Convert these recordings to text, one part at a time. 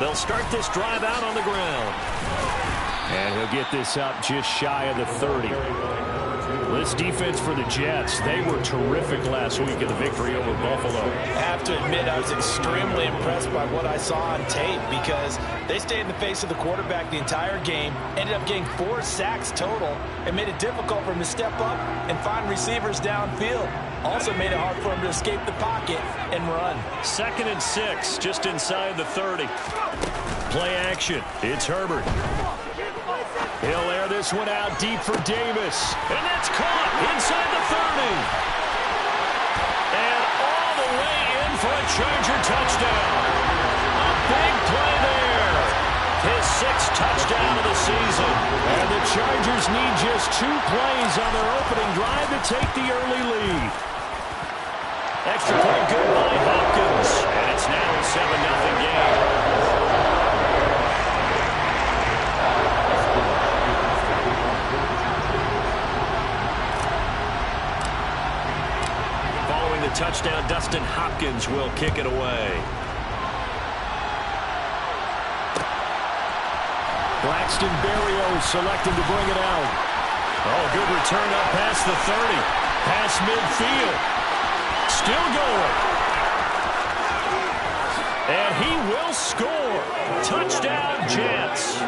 They'll start this drive out on the ground. And he'll get this up just shy of the 30. This defense for the Jets, they were terrific last week in the victory over Buffalo. I have to admit, I was extremely impressed by what I saw on tape because they stayed in the face of the quarterback the entire game, ended up getting 4 sacks total, and made it difficult for him to step up and find receivers downfield. Also made it hard for him to escape the pocket and run. 2nd and 6, just inside the 30. Play action. It's Herbert. He'll air this one out deep for Davis. And that's caught inside the 30. And all the way in for a Charger touchdown. A big play there. His 6th touchdown of the season. And the Chargers need just 2 plays on their opening drive to take the early lead. Extra point good by Hopkins. And it's now a 7-0 game. Touchdown, Dustin Hopkins will kick it away. Braxton Berrios selected to bring it out. Oh, good return up past the 30. Past midfield. Still going. And he will score. Touchdown, Jets.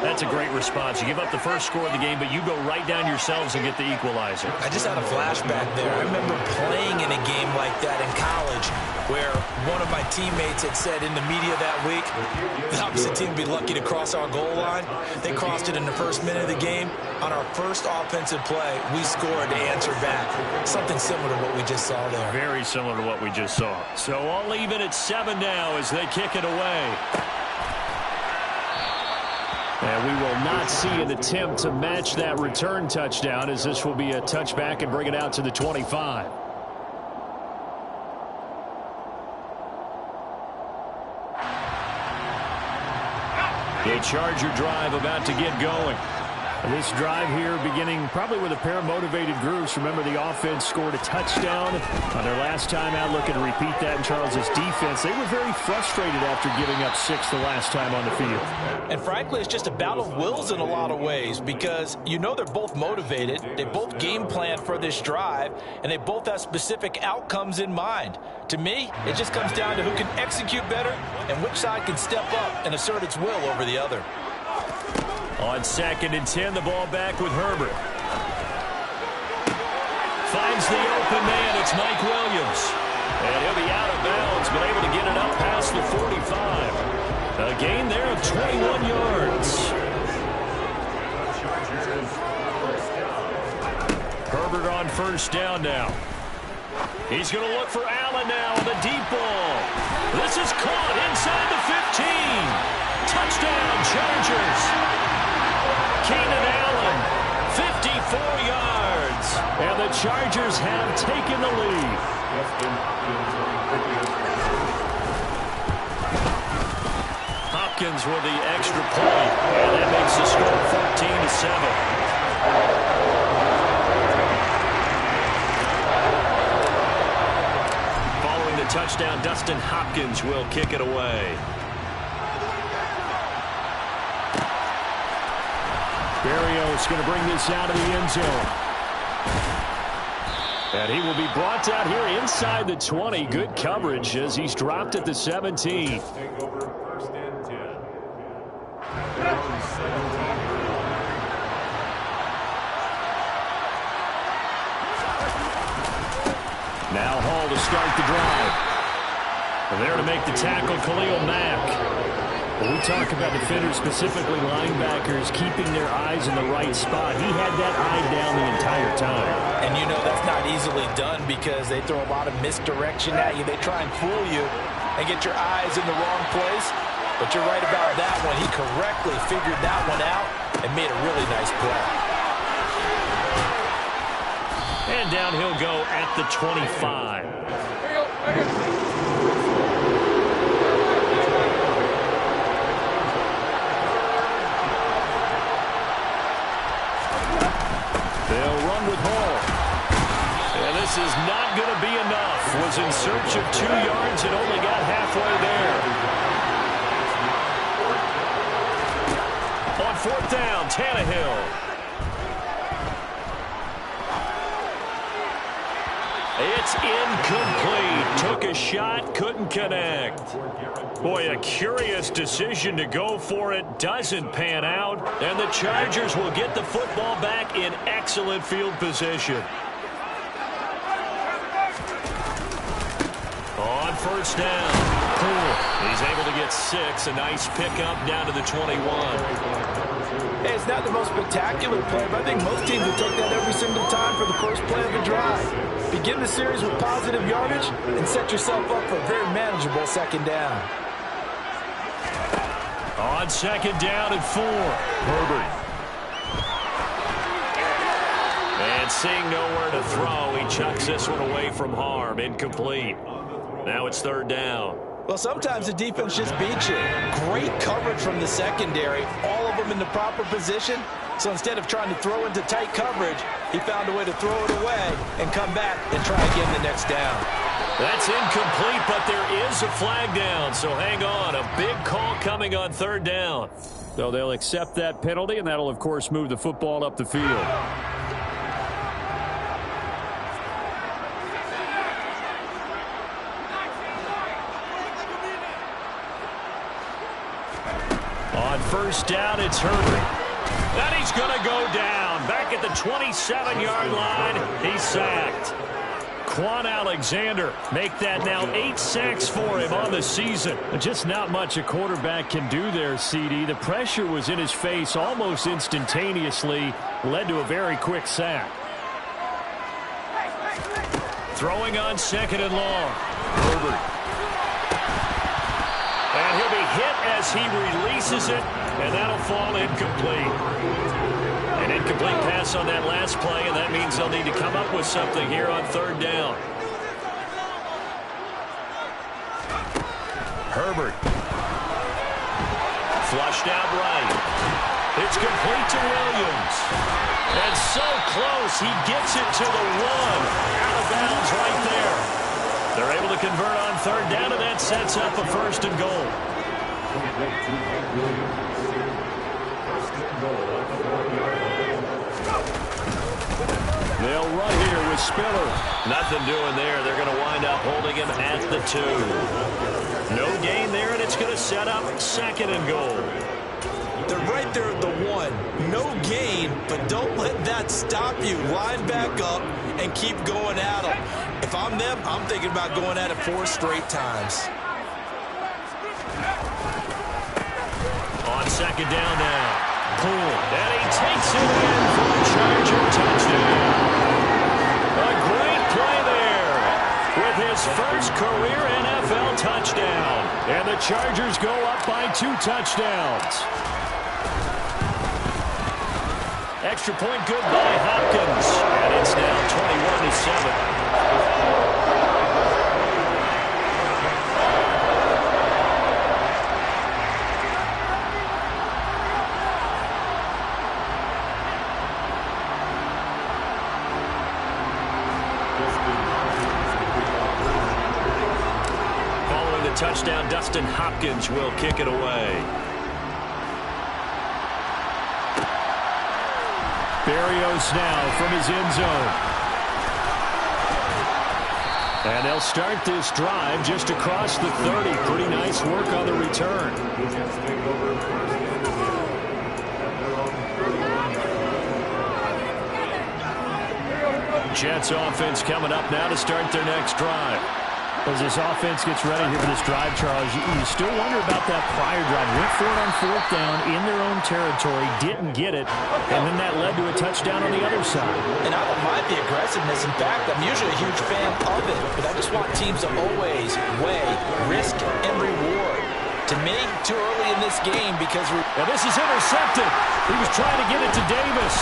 That's a great response. You give up the first score of the game, but you go right down yourselves and get the equalizer. I just had a flashback there. I remember playing in a game like that in college where one of my teammates had said in the media that week, the opposite team would be lucky to cross our goal line. They crossed it in the first minute of the game. On our first offensive play, we scored to answer back. Something similar to what we just saw there. Very similar to what we just saw. So all even at 7 now as they kick it away. And we will not see an attempt to match that return touchdown, as this will be a touchback and bring it out to the 25. The Charger drive about to get going. This drive here beginning probably with a pair of motivated groups. Remember, the offense scored a touchdown on their last time out. Looking to repeat that in Charles's defense. They were very frustrated after giving up 6 the last time on the field. And frankly, it's just a battle of wills in a lot of ways because you know they're both motivated. They both game plan for this drive, and they both have specific outcomes in mind. To me, it just comes down to who can execute better and which side can step up and assert its will over the other. On 2nd and 10, the ball back with Herbert. Finds the open man. It's Mike Williams. And he'll be out of bounds, but able to get it up past the 45. A gain there of 21 yards. Herbert on first down now. He's going to look for Allen now on the deep ball. This is caught inside the 15. Touchdown, Chargers. Keenan Allen, 54 yards. And the Chargers have taken the lead. Hopkins with the extra point. And that makes the score 14-7. Following the touchdown, Dustin Hopkins will kick it away. Berrios going to bring this out of the end zone. And he will be brought out here inside the 20. Good coverage as he's dropped at the 17. Now Hall to start the drive. There to make the tackle, Khalil Mack. When we talk about defenders, specifically linebackers, keeping their eyes in the right spot, he had that eye down the entire time. And you know that's not easily done because they throw a lot of misdirection at you. They try and fool you and get your eyes in the wrong place. But you're right about that one. He correctly figured that one out and made a really nice play. And down he'll go at the 25. They'll run with Hall. And this is not going to be enough. Was in search of 2 yards and only got halfway there. touchdown, Tannehill. It's incomplete. Took a shot, couldn't connect. Boy, a curious decision to go for it. Doesn't pan out. And the Chargers will get the football back in excellent field position. On first down. Cool. He's able to get 6. A nice pickup down to the 21. Hey, it's not the most spectacular play, but I think most teams will take that every single time for the first play of the drive. Begin the series with positive yardage and set yourself up for a very manageable second down. On second down and 4. Herbert. And seeing nowhere to throw, he chucks this one away from harm. Incomplete. Now it's third down. Well, sometimes the defense just beats you. Great coverage from the secondary. All of them in the proper position. So instead of trying to throw into tight coverage, he found a way to throw it away and come back and try again the next down. That's incomplete, but there is a flag down. So hang on. A big call coming on third down. So they'll accept that penalty, and that'll, of course, move the football up the field. On first down, it's Herbert. And he's going to go down. Back at the 27-yard line, he's sacked. Quan Alexander make that now 8 sacks for him on the season. Just not much a quarterback can do there, CD. The pressure was in his face almost instantaneously, led to a very quick sack. Throwing on second and long. Herbert. And he'll be hit as he releases it, and that'll fall incomplete. An incomplete pass on that last play, and that means they'll need to come up with something here on third down. Herbert. Flushed out right. It's complete to Williams. And so close, he gets it to the 1. Out of bounds right there. They're able to convert on third down, and that sets up a first and goal. They'll run here with Spiller. Nothing doing there. They're going to wind up holding him at the 2. No gain there, and it's going to set up second and goal. They're right there at the 1. No gain, but don't let that stop you. Line back up and keep going at them. If I'm them, I'm thinking about going at it 4 straight times. On second down now. Poole. And he takes it in for a Charger touchdown. A great play there with his first career NFL touchdown. And the Chargers go up by 2 touchdowns. Extra point good by Hopkins. And it's now 21-7. Following the touchdown, Dustin Hopkins will kick it away. Berrios now from his end zone. And they'll start this drive just across the 30. Pretty nice work on the return. Jets offense coming up now to start their next drive. As this offense gets ready here for this drive, Charles, you still wonder about that prior drive. Went for it on fourth down in their own territory, didn't get it, and then that led to a touchdown on the other side. And I don't mind the aggressiveness. In fact, I'm usually a huge fan of it, but I just want teams to always weigh risk and reward. To me, too early in this game because now this is intercepted. He was trying to get it to Davis.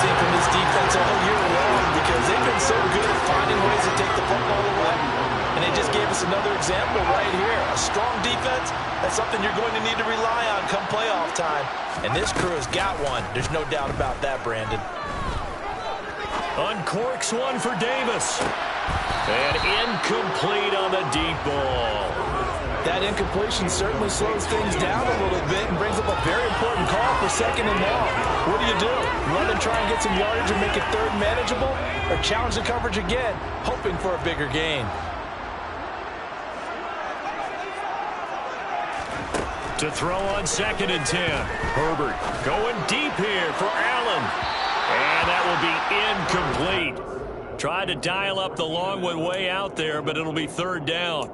From this defense all year long because they've been so good at finding ways to take the football away. And they just gave us another example right here. A strong defense, that's something you're going to need to rely on come playoff time. And this crew has got one. There's no doubt about that, Brandon. Uncorks one for Davis. And incomplete on the deep ball. That incompletion certainly slows things down a little bit and brings up a very important call for 2nd and long. What do? Run and try and get some yardage and make it 3rd manageable? Or challenge the coverage again, hoping for a bigger gain? To throw on 2nd and 10. Herbert going deep here for Allen. And that will be incomplete. Tried to dial up the long one way out there, but it'll be 3rd down.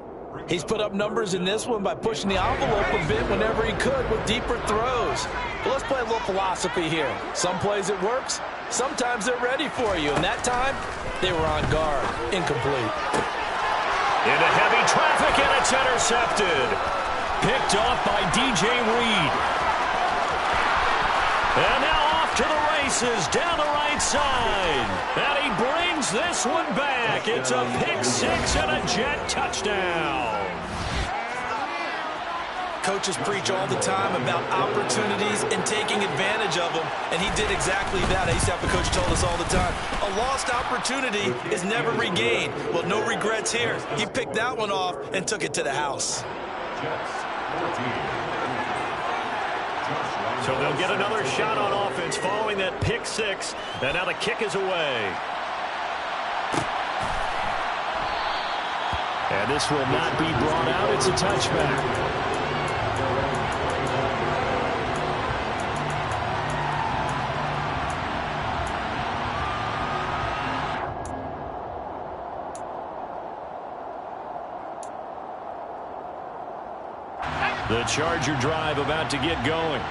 He's put up numbers in this one by pushing the envelope a bit whenever he could with deeper throws. But let's play a little philosophy here. Some plays it works, sometimes they're ready for you. And that time, they were on guard. Incomplete. Into heavy traffic, and it's intercepted. Picked off by DJ Reed. And now off to the races down the right side. And he brings this one back. It's a pick 6 and a Jet touchdown. Coaches preach all the time about opportunities and taking advantage of them, and he did exactly that. I used to have a coach told us all the time, a lost opportunity is never regained. Well, no regrets here. He picked that one off and took it to the house. So they'll get another shot on offense following that pick 6, and now the kick is away. And this will not be brought out. It's a touchback. The Charger drive about to get going.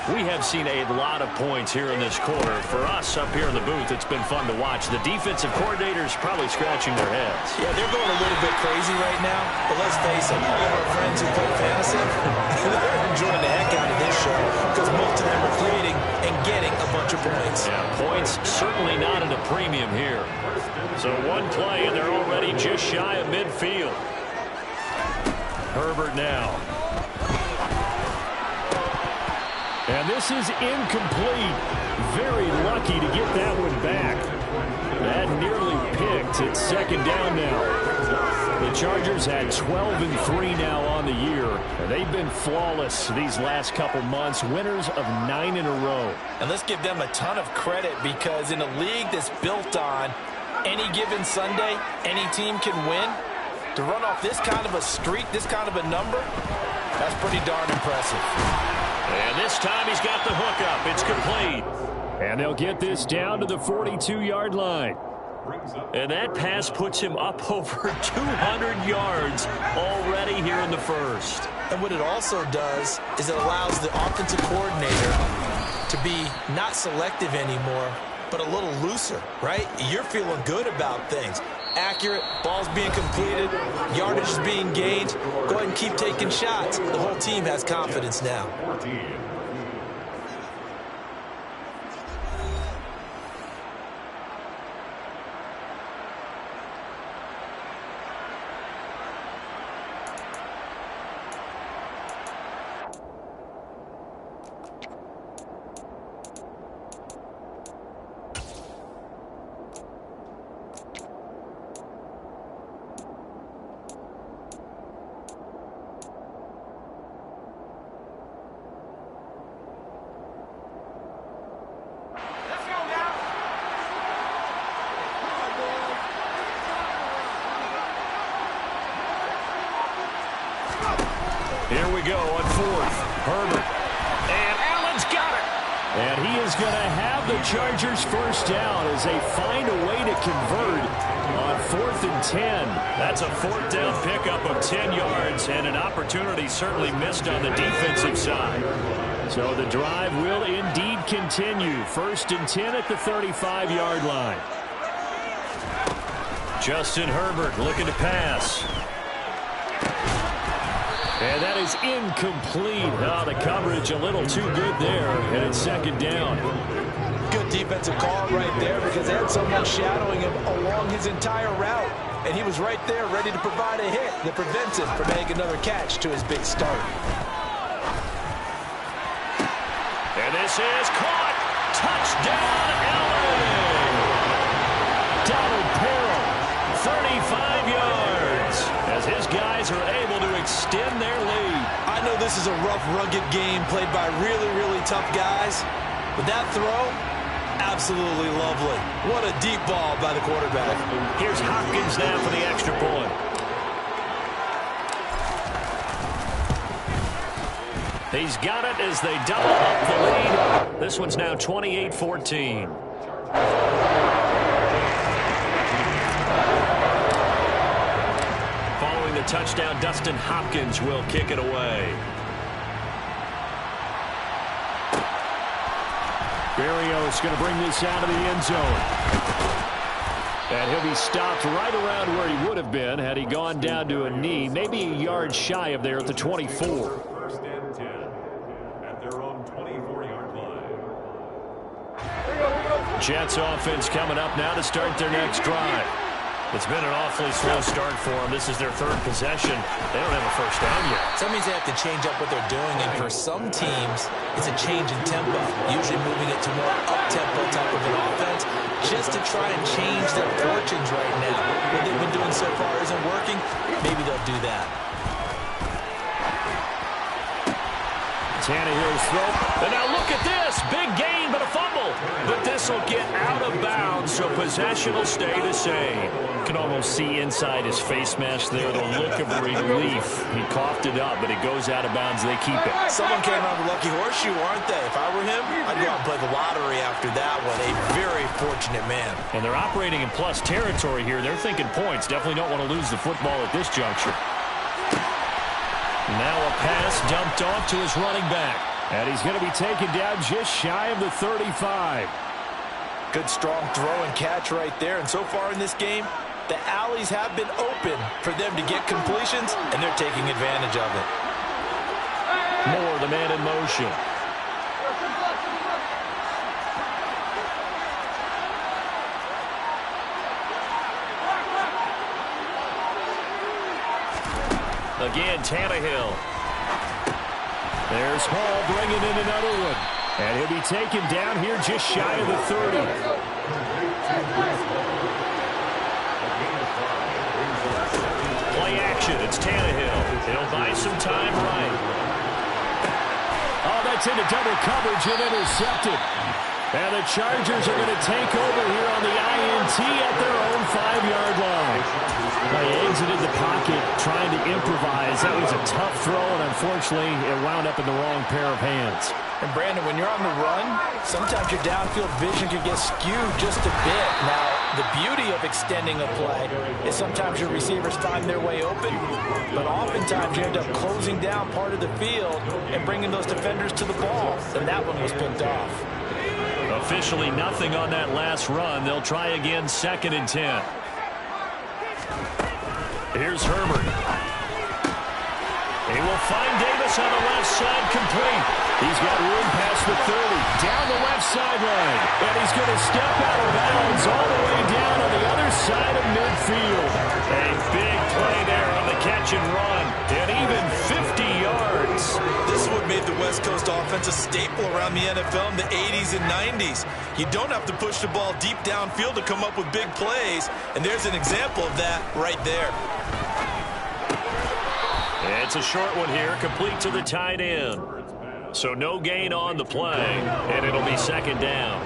We have seen a lot of points here in this quarter. For us up here in the booth, it's been fun to watch. The defensive coordinators probably scratching their heads. Yeah, they're going a little bit crazy right now. But let's face it, all of our friends who play fantasy, they're enjoying the heck out of this show because most of them are creating and getting a bunch of points. Yeah, points certainly not at a premium here. So one play, and they're already just shy of midfield. Herbert now. And this is incomplete. Very lucky to get that one back. That nearly picked. It's 2nd down now. The Chargers had 12-3 now on the year. And they've been flawless these last couple months. Winners of 9 in a row. And let's give them a ton of credit because in a league that's built on any given Sunday, any team can win. To run off this kind of a streak, this kind of a number, that's pretty darn impressive. And this time he's got the hook up. It's complete. And they'll get this down to the 42-yard line. And that pass puts him up over 200 yards already here in the first. And what it also does is it allows the offensive coordinator to be not selective anymore, but a little looser, right? You're feeling good about things. Accurate, balls being completed, yardage is being gained. Go ahead and keep taking shots. The whole team has confidence now. Here we go on 4th. Herbert. And Allen's got it. And he is going to have the Chargers first down as they find a way to convert on 4th and 10. That's a 4th down pickup of 10 yards and an opportunity certainly missed on the defensive side. So the drive will indeed continue. 1st and 10 at the 35-yard line. Justin Herbert looking to pass. And that is incomplete. Oh, the coverage a little too good there, and it's 2nd down. Good defensive call right there because they had someone shadowing him along his entire route. And he was right there ready to provide a hit that prevents him from making another catch to his big start. And this is caught. Touchdown, Allen. extend their lead. I know this is a rough, rugged game played by really, really tough guys, but that throw, absolutely lovely. What a deep ball by the quarterback. Here's Hopkins now for the extra point. He's got it as they double up the lead. This one's now 28-14. Following the touchdown, Dustin Hopkins will kick it away. Berrios going to bring this out of the end zone. And he'll be stopped right around where he would have been had he gone down to a knee, maybe a yard shy of there at the 24. Jets offense coming up now to start their next drive. It's been an awfully slow start for them. This is their third possession. They don't have a first down yet. So that means they have to change up what they're doing, and for some teams, it's a change in tempo, usually moving it to more up-tempo type of an offense, just to try and change their fortunes right now. What they've been doing so far isn't working. Maybe they'll do that. Tannehill's throw. And now look at this. Big gain, but a fumble. But this will get out of bounds, so possession will stay the same. You can almost see inside his face mask there the look of relief. He coughed it up, but it goes out of bounds. They keep it. Someone came out with lucky horseshoe, aren't they? If I were him, I'd go out and play the lottery after that one. A very fortunate man. And they're operating in plus territory here. They're thinking points. Definitely don't want to lose the football at this juncture. Now a pass dumped off to his running back. And he's going to be taken down just shy of the 35. Good strong throw and catch right there. And so far in this game, the alleys have been open for them to get completions, and they're taking advantage of it. Moore, the man in motion. Again, Tannehill. There's Hall bringing in another one. And he'll be taken down here just shy of the 30. Play action. It's Tannehill. He'll buy some time right. Oh, that's into double coverage and intercepted. And the Chargers are going to take over here on the INT at their own 5-yard line. They exited the pocket trying to improvise. That was a tough throw, and unfortunately, it wound up in the wrong pair of hands. And, Brandon, when you're on the run, sometimes your downfield vision can get skewed just a bit. Now, the beauty of extending a play is sometimes your receivers find their way open, but oftentimes you end up closing down part of the field and bringing those defenders to the ball. And that one was picked off. Officially nothing on that last run. They'll try again, 2nd and 10. Here's Herbert. He will find Davis on the left side, complete. He's got room past the 30, down the left sideline. And he's going to step out of bounds all the way down on the other side of midfield. A big play there on the catch and run. And even 50 yards. This is what made the West Coast offense a staple around the NFL in the 80s and 90s. You don't have to push the ball deep downfield to come up with big plays. And there's an example of that right there. It's a short one here, complete to the tight end. So no gain on the play, and it'll be 2nd down.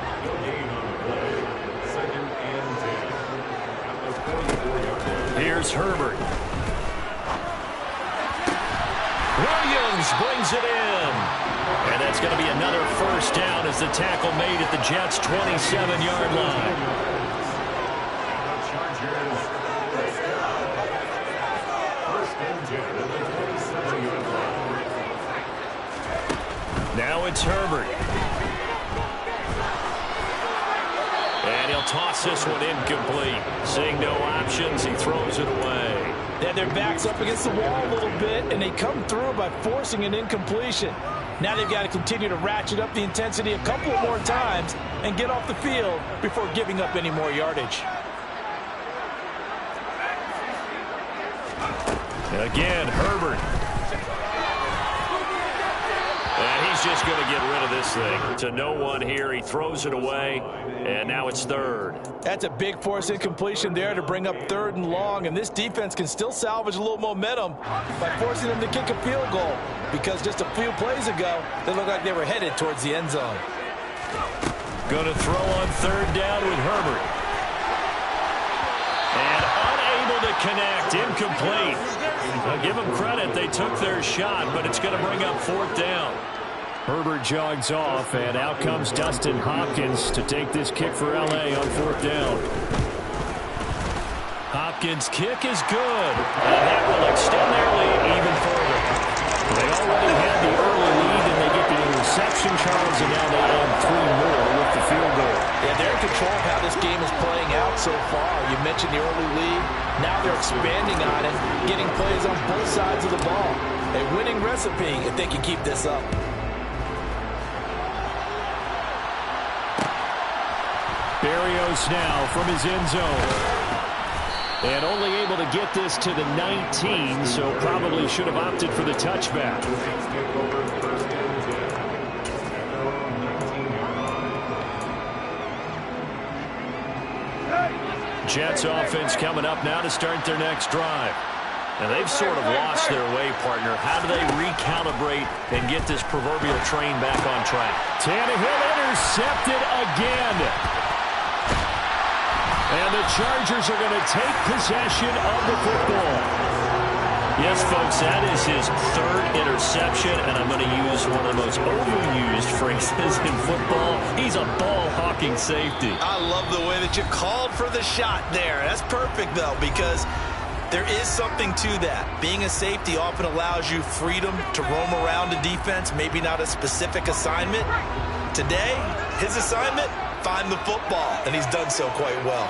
Here's Herbert. Williams brings it in. And that's going to be another first down as the tackle made at the Jets' 27-yard line. Now it's Herbert. And he'll toss this one incomplete. Seeing no options, he throws it away. They had their backs up against the wall a little bit, and they come through by forcing an incompletion. Now they've got to continue to ratchet up the intensity a couple more times and get off the field before giving up any more yardage. And again, Herbert. And he's He's just going to get rid of this thing. To no one here. He throws it away, and now it's third. That's a big force incompletion there to bring up 3rd and long, and this defense can still salvage a little momentum by forcing them to kick a field goal, because just a few plays ago, they looked like they were headed towards the end zone. Going to throw on 3rd down with Herbert. And unable to connect. Incomplete. I'll give them credit. They took their shot, but it's going to bring up 4th down. Herbert jogs off, and out comes Dustin Hopkins to take this kick for L.A. on 4th down. Hopkins' kick is good, and that will extend their lead even further. They already had the early lead, and they get the interception, Charles, and now they add 3 more with the field goal. Yeah, they're in control of how this game is playing out so far. You mentioned the early lead. Now they're expanding on it, getting plays on both sides of the ball. A winning recipe if they can keep this up. Berrios now from his end zone. And only able to get this to the 19, so probably should have opted for the touchback. Jets offense coming up now to start their next drive. And they've sort of lost their way, partner. How do they recalibrate and get this proverbial train back on track? Tannehill intercepted again. And the Chargers are going to take possession of the football. Yes, folks, that is his 3rd interception, and I'm going to use one of the most overused phrases in football. He's a ball-hawking safety. I love the way that you called for the shot there. That's perfect, though, because there is something to that. Being a safety often allows you freedom to roam around the defense, maybe not a specific assignment. Today, his assignment, find the football, and he's done so quite well.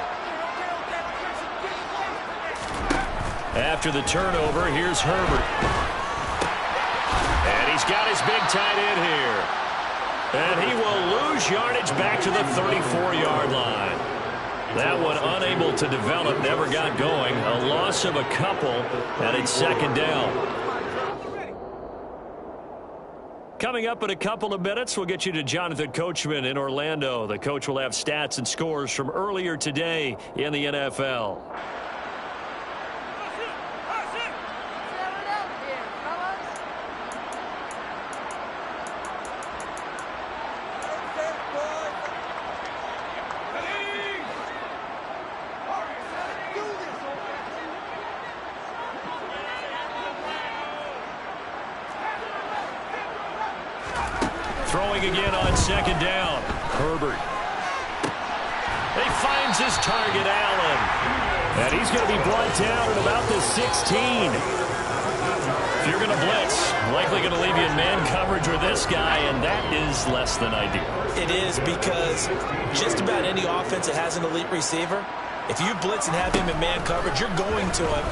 After the turnover, here's Herbert. And he's got his big tight end here. And he will lose yardage back to the 34-yard line. That one unable to develop, never got going. A loss of a couple, and it's 2nd down. Coming up in a couple of minutes, we'll get you to Jonathan Coachman in Orlando. The coach will have stats and scores from earlier today in the NFL. Throwing again on 2nd down. Herbert. He finds his target, Allen. And he's going to be brought down at about the 16. If you're going to blitz, likely going to leave you in man coverage with this guy, and that is less than ideal. It is, because just about any offense that has an elite receiver, if you blitz and have him in man coverage, you're going to him,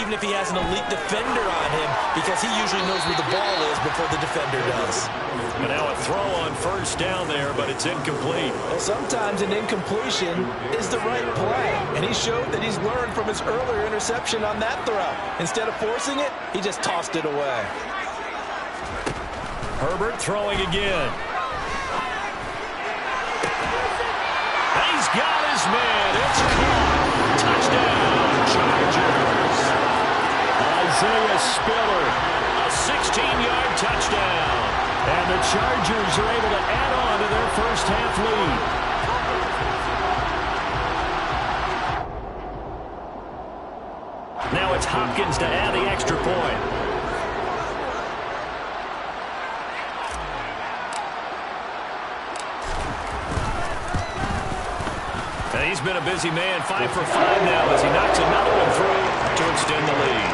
even if he has an elite defender on him, because he usually knows where the ball is before the defender does. And now a throw on 1st down there, but it's incomplete. Well, sometimes an incompletion is the right play, and he showed that he's learned from his earlier interception on that throw. Instead of forcing it, he just tossed it away. Herbert throwing again. He's got his man. It's caught. Touchdown, Chargers. Isaiah Spiller, a 16-yard touchdown. And the Chargers are able to add on to their first half lead. Now it's Hopkins to add the extra point. And he's been a busy man, 5 for 5 now as he knocks another one through to extend the lead.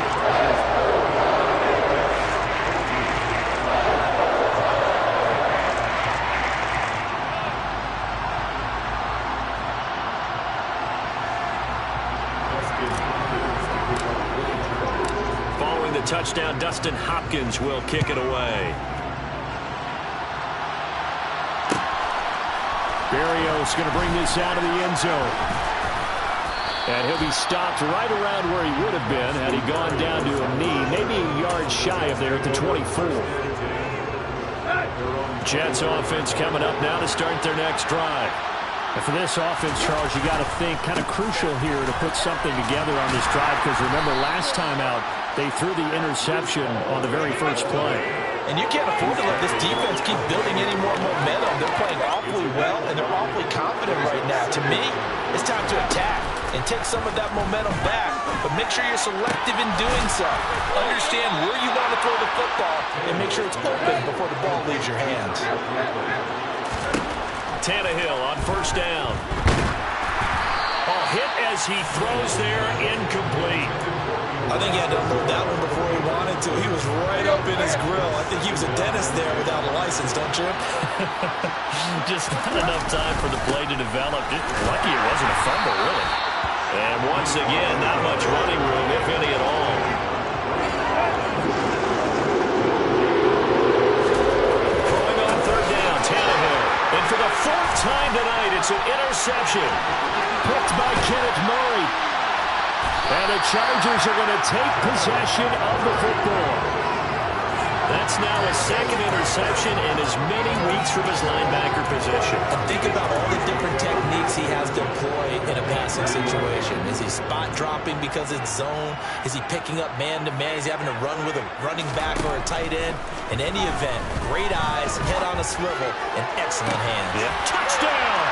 Following the touchdown, Dustin Hopkins will kick it away. Berrios going to bring this out of the end zone. And he'll be stopped right around where he would have been had he gone down to a knee, maybe a yard shy of there at the 24. Jets offense coming up now to start their next drive. And for this offense, Charles, you got to think kind of crucial here to put something together on this drive, because remember last time out they threw the interception on the very first play. And you can't afford to let this defense keep building any more momentum. They're playing awfully well, and they're awfully confident right now. To me, it's time to attack and take some of that momentum back, but make sure you're selective in doing so. Understand where you want to throw the football and make sure it's open before the ball leaves your hands. Tannehill on first down. Oh, hit as he throws there, incomplete. I think he had to unload that one before he wanted to. He was right up in his grill. I think he was a dentist there without a license, don't you? Just not enough time for the play to develop. Lucky it wasn't a fumble, really. And once again, not much running room, if any at all. Throwing on third down, Tannehill. And for the fourth time tonight, it's an interception. Picked by Kenneth Murray. And the Chargers are going to take possession of the football. That's now a second interception in as many weeks from his linebacker position. And think about all the different techniques he has to employ in a passing situation. Is he spot dropping because it's zone? Is he picking up man-to-man? Is he having to run with a running back or a tight end? In any event, great eyes, head on a swivel, and excellent hands. Yep. Touchdown!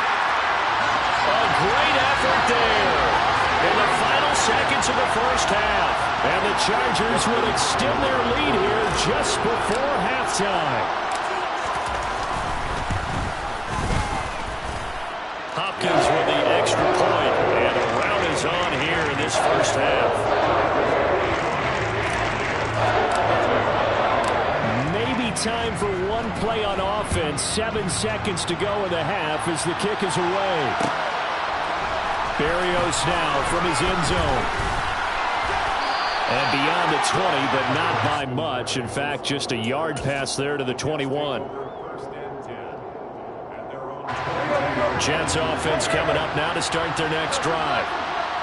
A great effort there. In the final seconds of the first half. And the Chargers will extend their lead here just before halftime. Hopkins with the extra point. And a round is on here in this first half. Maybe time for one play on offense. 7 seconds to go in the half as the kick is away. Berrios now from his end zone. And beyond the 20, but not by much. In fact, just a yard pass there to the 21. Jets offense coming up now to start their next drive.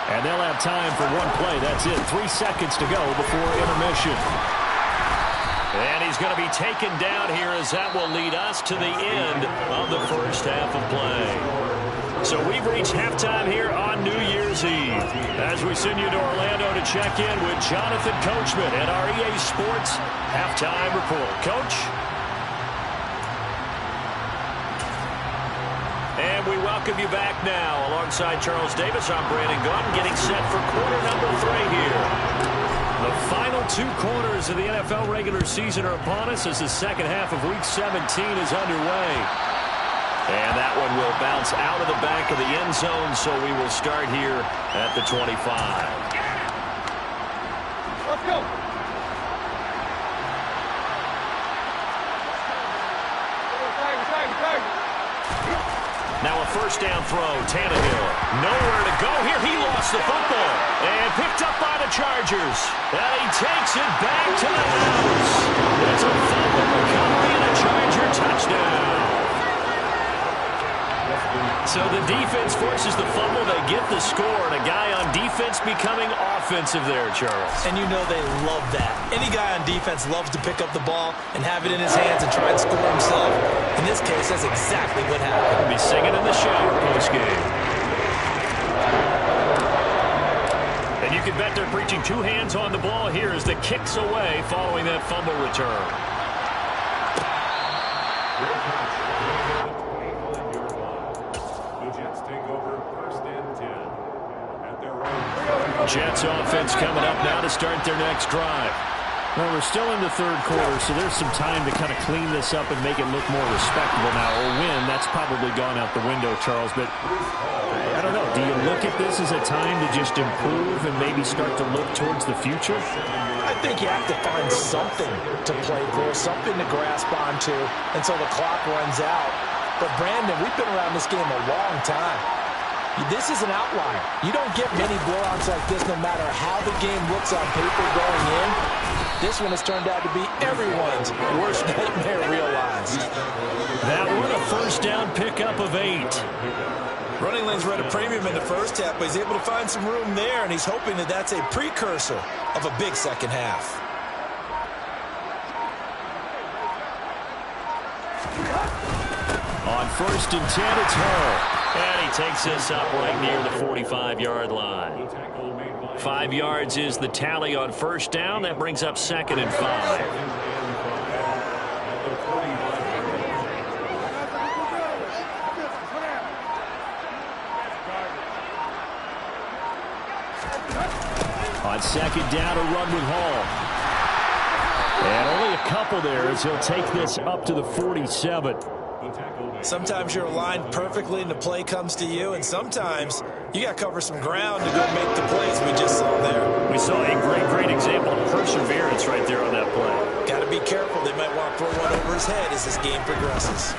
And they'll have time for one play. That's it. 3 seconds to go before intermission. And he's going to be taken down here as that will lead us to the end of the first half of play. So we've reached halftime here on New Year's Eve. As we send you to Orlando to check in with Jonathan Coachman at our EA Sports Halftime Report. Coach? And we welcome you back now. Alongside Charles Davis, I'm Brandon Gunn, getting set for quarter number 3 here. The final 2 quarters of the NFL regular season are upon us as the second half of Week 17 is underway. And that one will bounce out of the back of the end zone, so we will start here at the 25. Let's go. Now a first down throw, Tannehill. Nowhere to go here. He lost the football and picked up by the Chargers. And he takes it back to the house. It's a fumble recovery and a Charger touchdown. So the defense forces the fumble. They get the score, and a guy on defense becoming offensive there, Charles. And you know they love that. Any guy on defense loves to pick up the ball and have it in his hands and try and score himself. In this case, that's exactly what happened. He'll be singing in the shower post-game. And you can bet they're preaching 2 hands on the ball here as the kick's away following that fumble return. Jets offense coming up now to start their next drive. Well, we're still in the third quarter, so there's some time to kind of clean this up and make it look more respectable now. Or win, that's probably gone out the window, Charles. But I don't know. Do you look at this as a time to just improve and maybe start to look towards the future? I think you have to find something to play for, something to grasp onto until the clock runs out. But, Brandon, we've been around this game a long time. This is an outlier. You don't get many blowouts like this no matter how the game looks on paper going in. This one has turned out to be everyone's worst nightmare realized. That one a first down pickup of 8. Running lanes were at a premium in the first half, but he's able to find some room there, and he's hoping that that's a precursor of a big second half. first and 10, it's Hall. And he takes this up right near the 45-yard line. 5 yards is the tally on first down. That brings up 2nd and 5. On 2nd down, a run with Hall. And only a couple there as he'll take this up to the 47. Sometimes you're aligned perfectly and the play comes to you, and sometimes you got to cover some ground to go make the plays we just saw there. We saw a great example of perseverance right there on that play. Got to be careful. They might want to throw one over his head as this game progresses.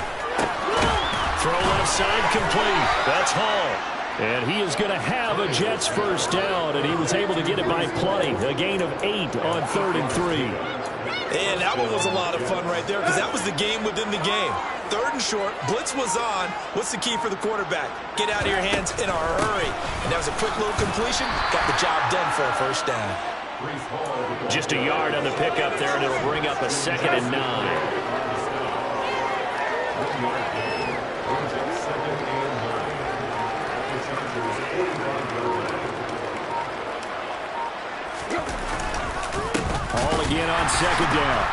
Throw left side complete. That's Hall. And he is going to have a Jets first down, and he was able to get it by plenty. A gain of 8 on 3rd and 3. And that one was a lot of fun right there because that was the game within the game. 3rd and short, blitz was on. What's the key for the quarterback? Get out of your hands in a hurry. And that was a quick little completion. Got the job done for a first down. Just a yard on the pickup there, and it'll bring up a 2nd and 9. Hall again on 2nd down.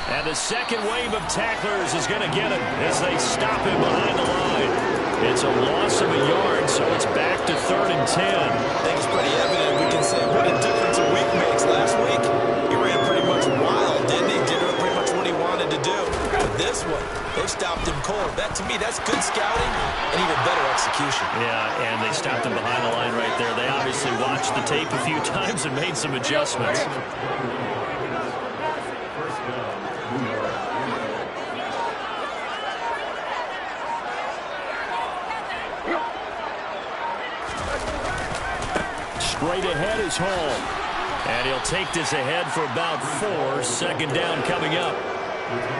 And the second wave of tacklers is going to get him as they stop him behind the line. It's a loss of a yard, so it's back to 3rd and 10. I think it's pretty evident. We can say what a difference a week makes. Last week, he ran pretty much wild, didn't he? Did pretty much what he wanted to do. But this one, they stopped him cold. That, to me, that's good scouting and even better execution. Yeah, and they stopped him behind the line right there. They obviously watched the tape a few times and made some adjustments. Straight ahead is Hall. And he'll take this ahead for about 4. 2nd down coming up.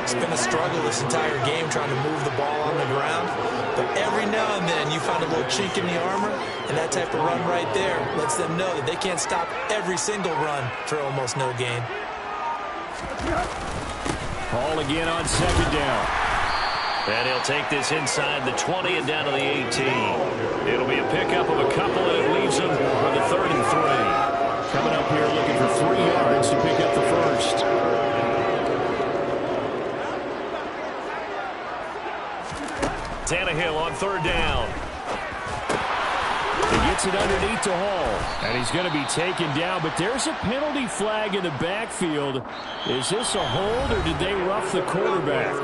It's been a struggle this entire game trying to move the ball on the ground. But every now and then you find a little chink in the armor, and that type of run right there lets them know that they can't stop every single run for almost no gain. Hall again on 2nd down. And he'll take this inside the 20 and down to the 18. It'll be a pickup of a couple, and it leaves him with a 3rd and 3. Coming up here looking for 3 yards to pick up the first. Tannehill on 3rd down. He gets it underneath to Hall. And he's going to be taken down, but there's a penalty flag in the backfield. Is this a hold, or did they rough the quarterback?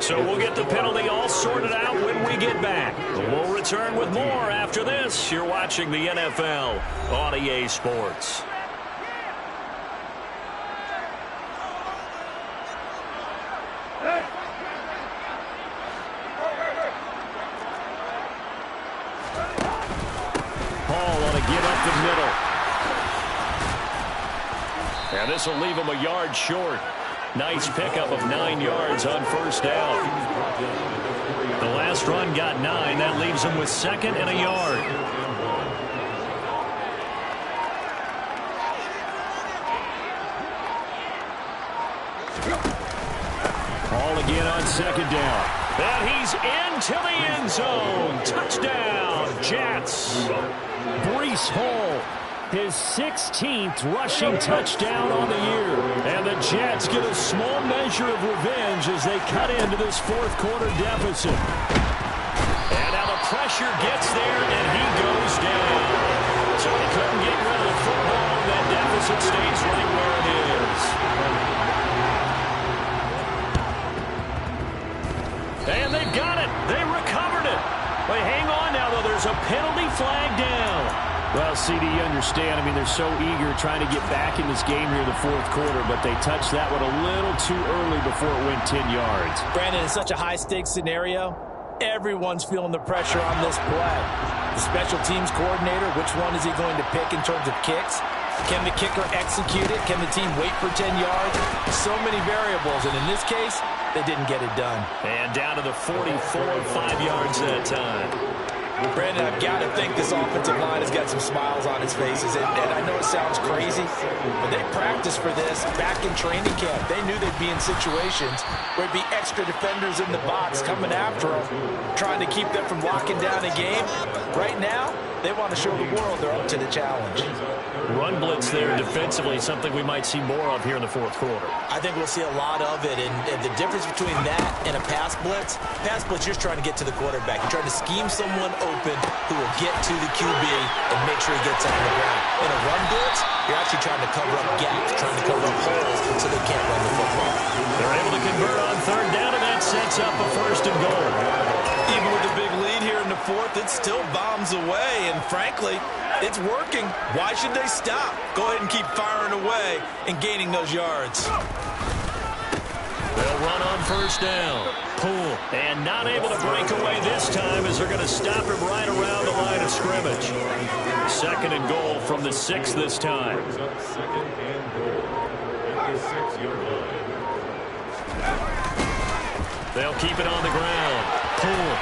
So we'll get the penalty all sorted out when we get back. We'll return with more after this. You're watching the NFL on EA Sports. Hall on a give up the middle. And this will leave him a yard short. Nice pickup of 9 yards on first down. The last run got 9. That leaves him with 2nd and a yard. Hall again on 2nd down. And he's into the end zone. Touchdown, Jets. Breece Hall, his 16th rushing touchdown on the year. And the Jets get a small measure of revenge as they cut into this 4th quarter deficit. And now the pressure gets there, and he goes down. So he couldn't get rid of the football. That deficit stays right where it is. And they've got it. They recovered it. Wait, hang on now, though. There's a penalty flag down. Well, CD, you understand. I mean, they're so eager trying to get back in this game here in the 4th quarter, but they touched that one a little too early before it went 10 yards. Brandon, it's such a high-stakes scenario. Everyone's feeling the pressure on this play. The special teams coordinator, which one is he going to pick in terms of kicks? Can the kicker execute it? Can the team wait for 10 yards? So many variables, and in this case, they didn't get it done. And down to the 44, 5 yards that time. Brandon, I've got to think this offensive line has got some smiles on its faces. And I know it sounds crazy, but they practiced for this back in training camp. They knew they'd be in situations where it'd be extra defenders in the box coming after them, trying to keep them from locking down a game. Right now, they want to show the world they're up to the challenge. Run blitz there defensively, something we might see more of here in the fourth quarter. I think we'll see a lot of it, and the difference between that and a pass blitz, you're just trying to get to the quarterback. You're trying to scheme someone open who will get to the QB and make sure he gets on the ground. In a run blitz, you're actually trying to cover up gaps, trying to cover up holes so they can't run the football. They're able to convert on third down, and that sets up a first and goal. Even with the big lead here in the fourth, it still bombs away, and frankly, it's working. Why should they stop? Go ahead and keep firing away and gaining those yards. They'll run on first down. Poole, and not able to break away this time as they're going to stop him right around the line of scrimmage. Second and goal from the 6 this time. They'll keep it on the ground. Poole.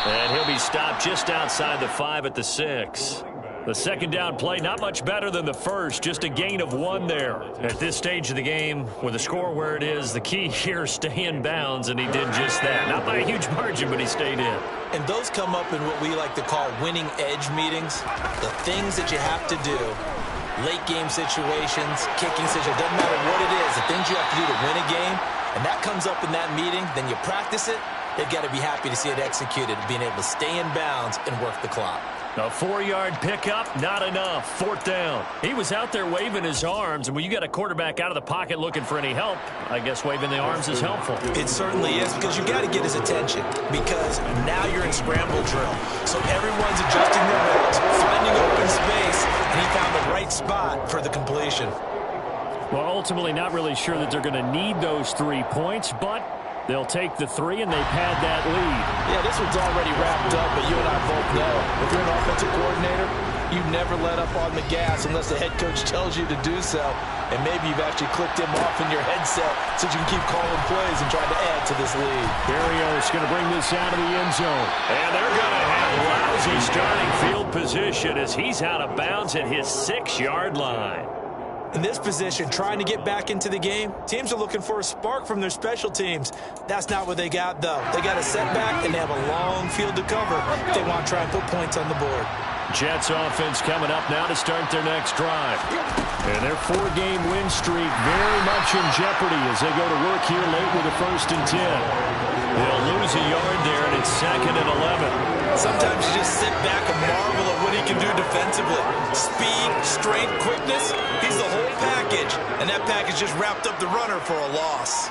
And he'll be stopped just outside the 5 at the 6. The second down play, not much better than the first, just a gain of 1 there. At this stage of the game, with the score where it is, the key here, stay in bounds, and he did just that. Not by a huge margin, but he stayed in. And those come up in what we like to call winning edge meetings. The things that you have to do, late game situations, kicking situations, doesn't matter what it is, the things you have to do to win a game, and that comes up in that meeting, then you practice it. They've got to be happy to see it executed, being able to stay in bounds and work the clock. A 4-yard pickup, not enough. Fourth down. He was out there waving his arms, and when you got a quarterback out of the pocket looking for any help, I guess waving the arms is helpful. It certainly is, because you got to get his attention, because now you're in scramble drill. So everyone's adjusting their routes, finding open space, and he found the right spot for the completion. Well, ultimately not really sure that they're going to need those 3 points, but they'll take the 3, and they've had that lead. Yeah, this one's already wrapped up, but you and I both know, if you're an offensive coordinator, you never let up on the gas unless the head coach tells you to do so. And maybe you've actually clicked him off in your headset so you can keep calling plays and trying to add to this lead. Berrios going to bring this out of the end zone. And they're going to have lousy starting field position as he's out of bounds at his 6-yard line. In this position, trying to get back into the game, teams are looking for a spark from their special teams. That's not what they got, though. They got a setback, and they have a long field to cover if they want to try and put points on the board. Jets offense coming up now to start their next drive. And their 4-game win streak very much in jeopardy as they go to work here late with a 1st and 10. They'll lose a yard there, and it's 2nd and 11. Sometimes you just sit back and marvel at what he can do defensively. Speed, strength, quickness, he's the whole package. And that package just wrapped up the runner for a loss.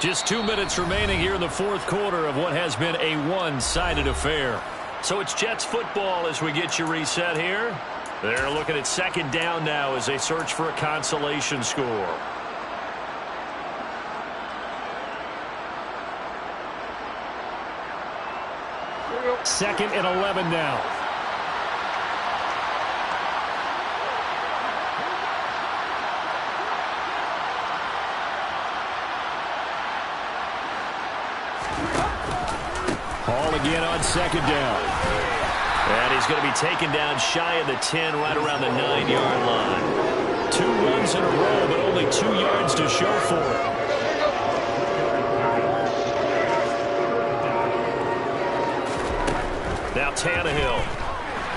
Just 2 minutes remaining here in the fourth quarter of what has been a one-sided affair. So it's Jets football as we get you reset here. They're looking at 2nd down now as they search for a consolation score. Second and 11 now. Hall again on 2nd down. And he's going to be taken down shy of the 10, right around the 9-yard line. 2 runs in a row, but only 2 yards to show for it. Now Tannehill.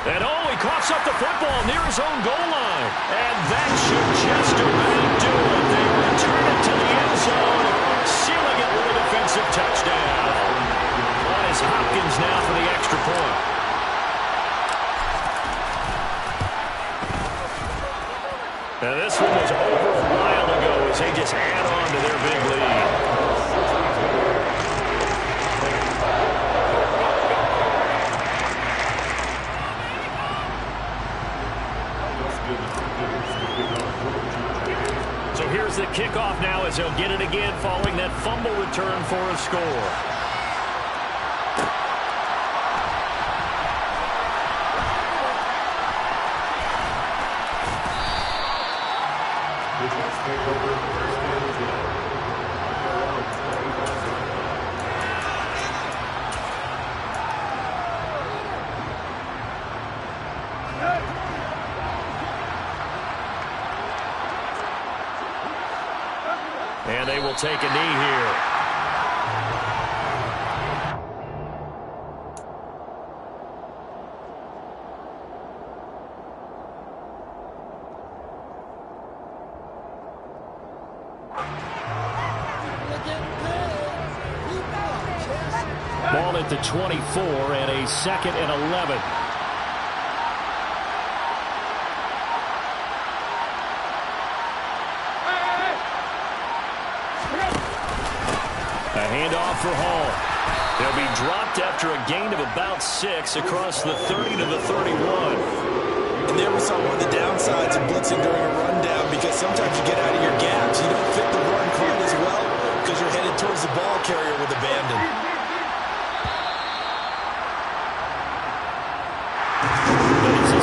And he coughs up the football near his own goal line. And that should just about do it. They return it to the end zone, sealing it with a defensive touchdown. On is Hopkins now for the extra point. Now this one was over a while ago as they just add on to their big lead. So here's the kickoff now as they'll get it again following that fumble return for a score. And they will take a knee here. Ball at the 24 and a 2nd and 11. A handoff for Hall. They'll be dropped after a gain of about 6 across the 30 to the 31. And there we saw one of the downsides of blitzing during a rundown, because sometimes you get out of your gaps. You don't fit the run quite as well because you're headed towards the ball carrier with abandon.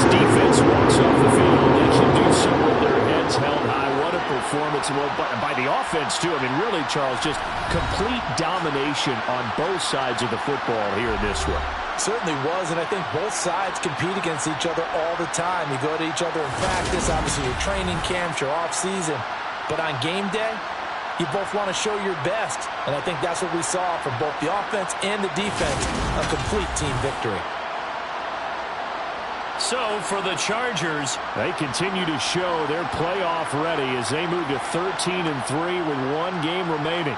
Defense walks off the field. They should do so with their heads held high. What a performance. Well, by the offense, too. I mean, really, Charles, just complete domination on both sides of the football here in this one. Certainly was, and I think both sides compete against each other all the time. You go to each other in practice, obviously your training camps, your off-season. But on game day, you both want to show your best. And I think that's what we saw from both the offense and the defense, a complete team victory. So, for the Chargers, they continue to show they're playoff ready as they move to 13-3 with 1 game remaining.